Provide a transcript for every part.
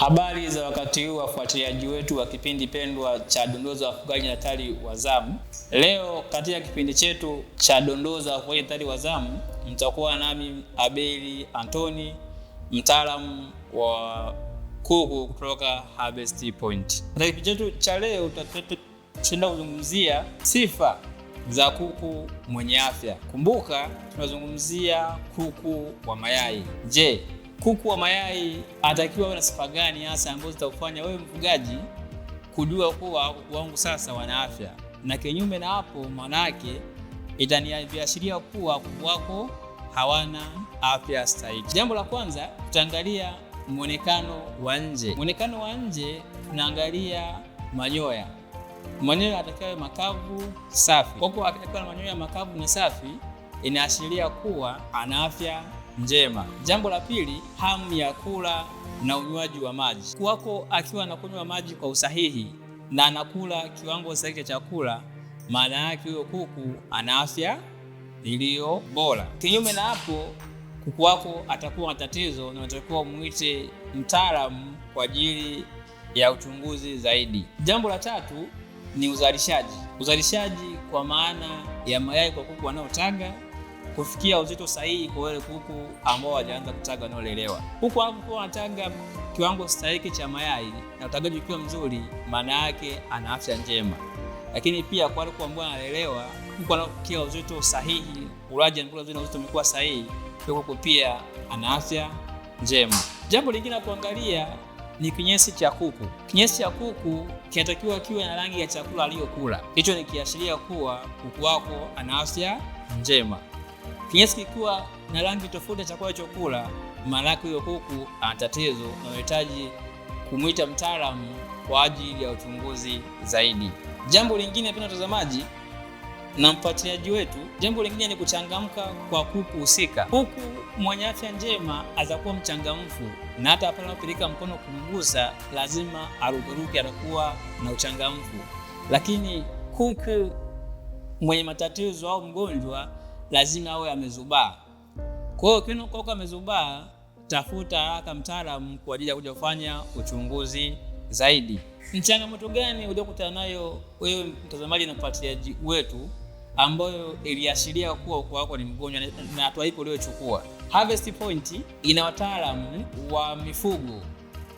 Habari za wakati huu wafuatiliaji wetu wa kipindi pendwa cha Dondoo za Wafugaji na Tari wa Zamu. Leo katika kipindi chetu cha Dondoo za Wafugaji na Tari wa Zamu mtakuwa nami Abeli Antoni, mtaalamu wa kuku kutoka Harvest Point. Katika kipindi chetu cha leo tutaenda kuzungumzia sifa za kuku mwenye afya. Kumbuka tunazungumzia kuku wa mayai. Je, kuku wa mayai atakiwa awe na sifa gani hasa ambazo zitakufanya wewe mfugaji kujua kuwa kuku wangu sasa wana afya? Na kinyume na hapo, manake itaniashiria kuwa kuku wako hawana afya stahiki. Jambo la kwanza, tutaangalia muonekano wa nje. Muonekano wa nje tunaangalia manyoya. Manyoya yatakiwa makavu, safi. Kwa kuwa akitakuwa na manyoya makavu na safi, inaashiria kuwa ana afya njema. Jambo la pili, hamu ya kula na unywaji wa maji. Kuku wako akiwa anakunywa maji kwa usahihi na anakula kiwango sahihi cha chakula, maana yake huyo kuku ana afya iliyo bora. Kinyume na hapo, kuku wako atakuwa na tatizo na unatakiwa muite mtaalamu kwa ajili ya uchunguzi zaidi. Jambo la tatu ni uzalishaji. Uzalishaji kwa maana ya mayai kwa kuku wanaotaga kufikia uzito sahihi kwa wale kuku ambao hawajaanza kutaga wanaolelewa. Kuku wanapokuwa wanataga kiwango stahiki cha mayai na utagaji ukiwa mzuri, maana yake ana afya njema. Lakini pia kwa wale kuku ambao wanalelewa, kuku wanapofikia uzito sahihi, ulaji na uzito umekuwa sahihi, kuku pia ana afya njema. Jambo lingine la kuangalia ni kinyesi cha kuku. Kinyesi cha kuku kinatakiwa kiwe na rangi ya chakula aliyokula. Hicho ni kiashiria kuwa kuku wako ana afya njema. Kinyesi kikiwa na rangi tofauti ya chakula chokula, maana yake huyo kuku ana tatizo na unahitaji kumuita mtaalamu kwa ajili ya uchunguzi zaidi. Jambo lingine pia watazamaji na mfuatiliaji wetu, jambo lingine ni kuchangamka kwa kuku husika. Kuku mwenye afya njema atakuwa mchangamfu na hata pale unapeleka mkono kumgusa lazima arukeruke, atakuwa na uchangamfu. Lakini kuku mwenye matatizo au mgonjwa lazima awe amezubaa. Kwa hiyo ukiona kuku amezubaa, tafuta haraka mtaalamu kwa ajili ya kuja kufanya uchunguzi zaidi. Ni changamoto gani uliokutana nayo wewe mtazamaji na mfuatiliaji wetu ambayo iliashiria kuwa kuku wako ni mgonjwa na hatua ipi uliochukua? Harvest Point ina wataalamu wa mifugo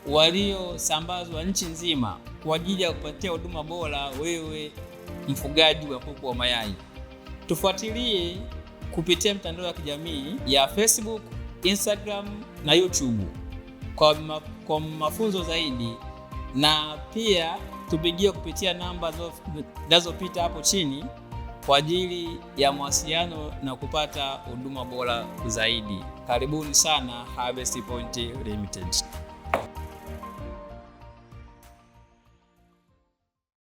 waliosambazwa nchi nzima kwa ajili ya kupatia huduma bora wewe mfugaji wa kuku wa mayai. Tufuatilie kupitia mitandao ya kijamii ya Facebook, Instagram na YouTube kwa mafunzo zaidi, na pia tupigie kupitia namba zinazopita hapo chini kwa ajili ya mawasiliano na kupata huduma bora zaidi. Karibuni sana Harvest Point Limited.